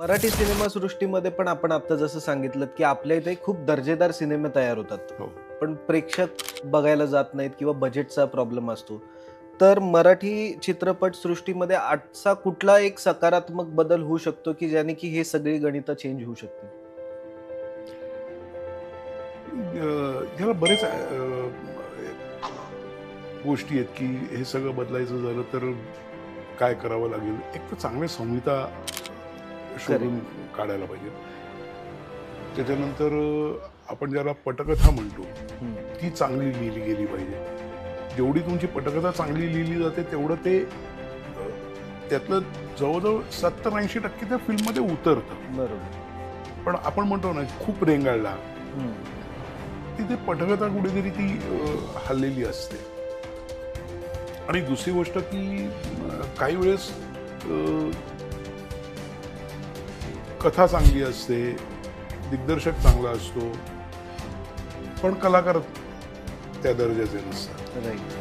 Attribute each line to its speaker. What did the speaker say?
Speaker 1: मराठी सिनेमासृष्टीमध्ये पण आपण आता जसं सांगितलं की आपल्या इथे खूप दर्जेदार सिनेमे तयार होतात.
Speaker 2: हो.
Speaker 1: पण प्रेक्षक बघायला जात नाहीत किंवा बजेटचा प्रॉब्लेम असतो. तर मराठी चित्रपट सृष्टीमध्ये आजचा कुठला एक सकारात्मक बदल होऊ शकतो की ज्याने की हे सगळी गणितं चेंज होऊ शकतील?
Speaker 2: ह्याला बरेच गोष्टी आहेत की हे सगळं बदलायचं झालं तर काय करावं लागेल. एक तर चांगल्या संहिता शोधून काढायला पाहिजे. त्याच्यानंतर आपण ज्याला पटकथा म्हणतो ती चांगली लिहिली गेली पाहिजे. जेवढी तुमची पटकथा चांगली लिहिली जाते तेवढं ते त्यातलं जवळजवळ 70-80% त्या फिल्ममध्ये उतरतं.
Speaker 1: बरोबर.
Speaker 2: पण आपण म्हणतो ना खूप रेंगाळला तिथे पटकथा कुठेतरी ती हललेली असते. आणि दुसरी गोष्ट की काही वेळेस कथा चांगली असते, दिग्दर्शक चांगला असतो, पण कलाकार त्या दर्जाचे नसतात.
Speaker 1: राईट.